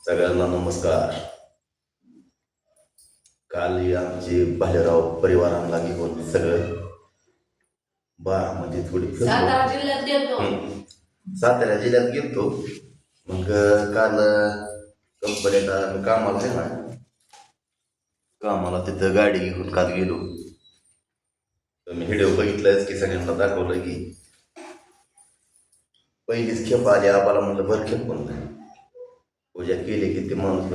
सगळ्यांना नमस्कार. काल आमचे भालेराव परिवारांना घेऊन सगळं बारामध्ये थोडी सातारा जिल्ह्यात गेलो. सातारा जिल्ह्यात गेलतो. मग काल कंपनीला मी कामाला आहे ना, कामाला तिथं गाडी घेऊन काल गेलो. तर मी व्हिडिओ बघितलायच की सगळ्यांना दाखवलं की पहिलीच खेप आली आम्हाला, म्हणलं भर खेप म्हणलं. पूजा केली की ते माणूस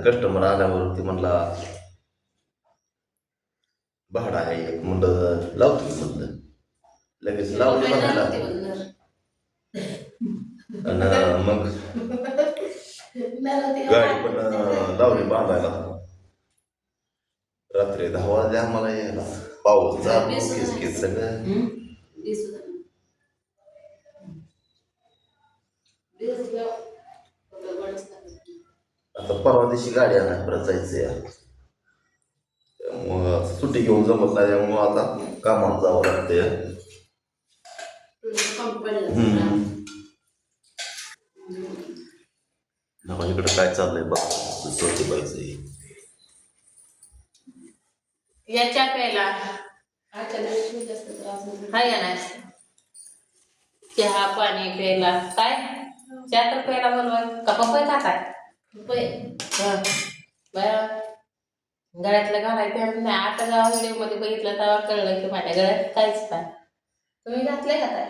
कस्टमर आल्यावर ते म्हणला भाडा आहे एक, म्हणलं लावतो म्हणलं. लगेच लावले म्हणायला. आणि मग गाडी पण लावली बांधायला. रात्री 10 वाजले आम्हाला यायला. पाऊस केस सगळं. आता परवा दिवशी गाडी आणायला परत जायचं या. त्यामुळं सुट्टी घेऊन जमत नाही, त्यामुळं आता कामाला जावं लागतंय. इकडे काय चाललंय बघ, स्वच्छताचं याच्या प्यायला हाय का नाही? चहा पाणी प्यायला काय? चहा तर प्यायला बोलवा का पपई खाताय? गळ्यातलं घालायचं नाही. आता जेव्हा व्हिडिओ मध्ये बघितलं तेव्हा कळलं की माझ्या गळ्यात काहीच काय. तुम्ही घातलंय का काय?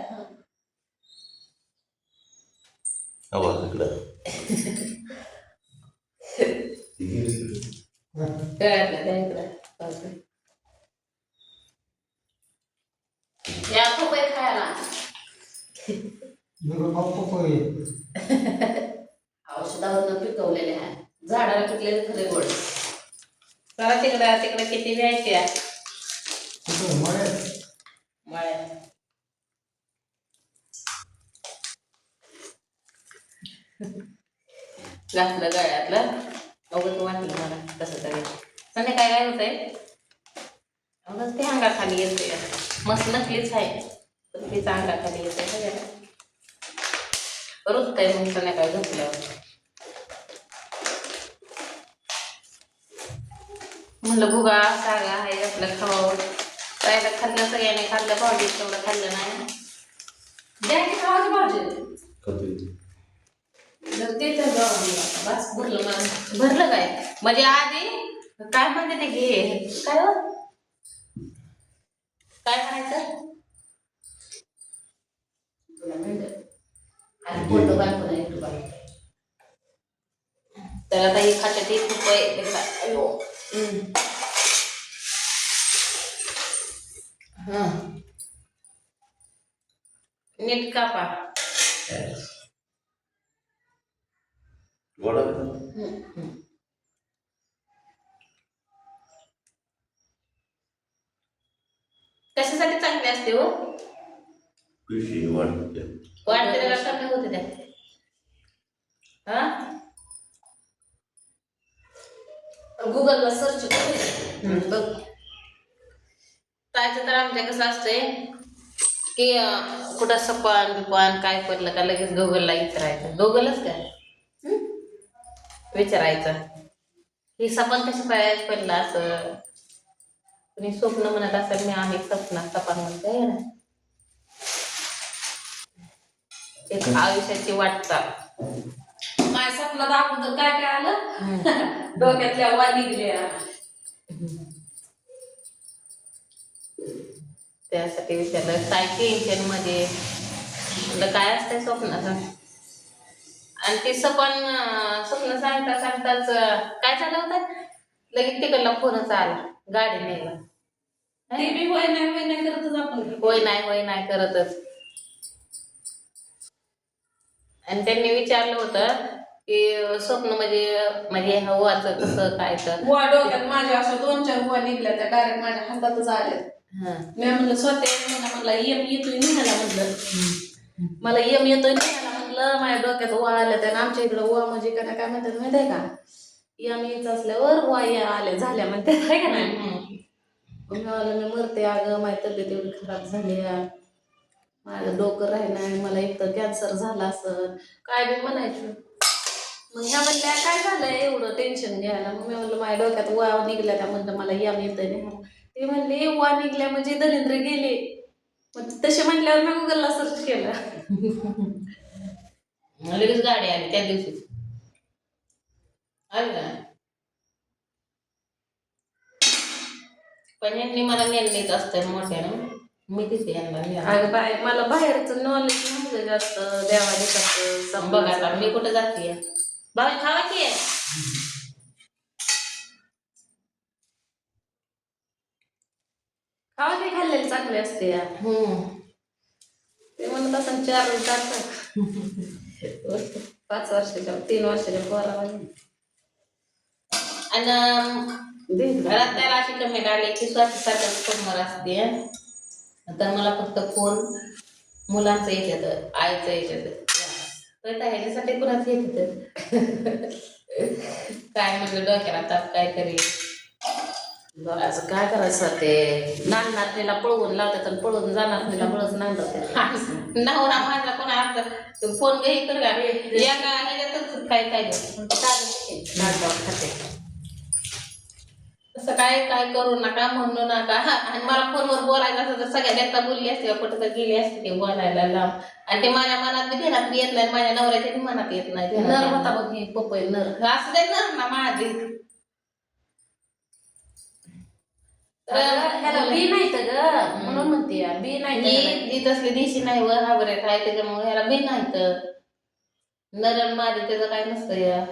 या पपई खायला औषधावरनं पिकवलेले आहे, झाडाला पिकलेले खरे गोड. चला तिकडे किती व्यायचे मळ्यात. घातलं गळ्यातलं अवघड वाटलं मला कसं तरी. संध्याकाळी काय होतंय, अगं ते अंगाखाली येते. मस्त नकलीच आहे पण तीच अंगाखाली येते सगळ्याला. रोज काय मग संध्याकाळी झोपल्यावर म्हणलं भुगा सागा आहे आपलं खावं. काय खाल्लं सगळ्यांनी खाल्लं, भाजी तेवढं खाल्लं नाही. द्या की खावाची भाजी भरलं काय म्हणजे आधी काय म्हणते ते घे काय हो काय करायचं तुला म्हणलं फोटो बांधून तर आता ही खात्यात 1 रुपये. नीट कापा. कशासाठी चांगले असते हो? वाढते त्याला कमी होते त्या. गुगलला सर्च कर बघ. काय तर आमच्या कसं असतंय की कुठं सपान बिपान काय पडलं का लगेच गुगलला विचारायचं. गुगलच काय विचारायचं ही सपान कशी पडलं असं. तुम्ही स्वप्न म्हणत असाल, मी आहे सपना सपान म्हणते ना. एक आयुष्याची वाटचाल. माझ्या स्वप्नात अगोदर काय काय आलं डोक्यातल्या वाली गेल्या. त्यासाठी विचारलं काय टेन्शन मध्ये म्हटलं काय असतंय स्वप्नाचं. आणि ते स्वप्न सांगताच काय झालं होतं लगेच तिकडला फोनच आला गाडी न्यायला. ते बी होय नाही करतच आपण. होय नाही करतच. आणि त्यांनी विचारलं होतं की स्वप्न म्हणजे हवाचं कसं काय तर डोक्यात माझ्या असं 2-4 बुवा निघल्या त्या डायरेक्ट माझ्या हातातच आल्या. मी म्हणलं स्वतः मला येतोय निघाला म्हणलं, मला येतोय निघाला म्हणलं. माझ्या डोक्यात वा आल्या त्या. आमच्या इकडं वा म्हणजे काय म्हणतात माहिती आहे का? यायचं असल्यावर वा या आल्या झाल्या म्हणते आहे का नाही. मी मरते अगं, माझी तब्येत एवढी खराब झाली, माझं डोकं राहिलं, मला एक तर कॅन्सर झाला असं काय बी म्हणायचं. मग ह्या म्हणल्या काय झालंय एवढं टेन्शन घ्यायला. मग मी म्हणलं माझ्या डोक्यात वा निघल्या त्या म्हणलं मला या येतं नाही. ते म्हणले वा निघल्या म्हणजे दलिंद्र गेले. मग तसे म्हटल्यावर मी गुगलला सर्च केलं. लगेच गाडी आली त्या दिवशी आली का. पण यांनी मला नेत असतं मोठ्यानं. मी तिथे अगं बाय मला बाहेरचं नॉलेज नव्हतं जास्त देवाचं. बघा आता मी कुठं जाते बाहेर खावा की खावा की खाल्लेले चांगले असते. ते म्हणत असं 4 तास 5 वर्षाच्या 3 वर्षाच्या पोराला आणि घरात त्याला अशी कमेंट आली की स्वतःसारखं फोनवर असते. तर मला फक्त फोन मुलांचं येतात आईचं येतात तर ह्याच्यासाठी कुणाचं येत काय म्हटलं डोक्याला ताप काय तरी बघायचं काय करायचं. ते नांदणारणीला पळवून लावतात आणि पळवून जाणार बळच नांदत नवरा माझा कोणा असतात फोन घे कर ह्याच्यातच काय काय खाते तसं काय काय करू नका म्हणू नका. आणि मला फोनवर बोलायचं असं तर सगळ्या देखता बोलली असते कुठं तर गेली असते ते बोलायला लांब. आणि ते माझ्या मनात बी ध्यानात बी येत नाही माझ्या नवऱ्याच्या बी मनात येत नाही. नर होता बघ हे पपई नर असं ते नर ना माझी ह्याला बी नाही तर ग म्हणून म्हणते बी नाही तसली दिशी नाही व हाबरेत आहे त्याच्यामुळे ह्याला बी नाही तर नरण माझे त्याचं काय नसतं या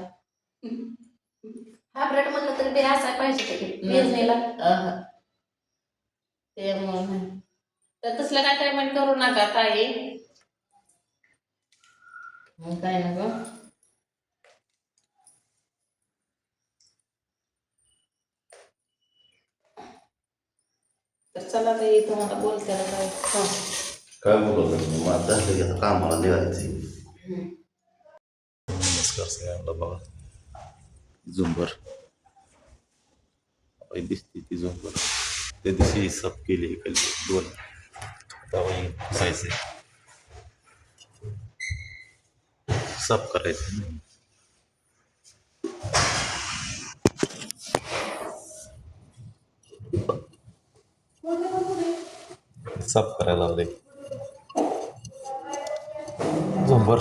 हायब्रेड म्हणलं तरी बी असायला पाहिजे पेरणीला त्यामुळे नाही तर तसलं काय पेमेंट करू नका ताई. काय ना ग तर चला ताई तुम्हाला बोलते काय बोलत मग आता कामाला निघायचं. नमस्कार सगळ्यांना. बघा झुंबर दिसते ती झुंबर त्या दिवशी सब केली 2 पुसायचे साफ करायचं साफ करायला लागले झुंबर.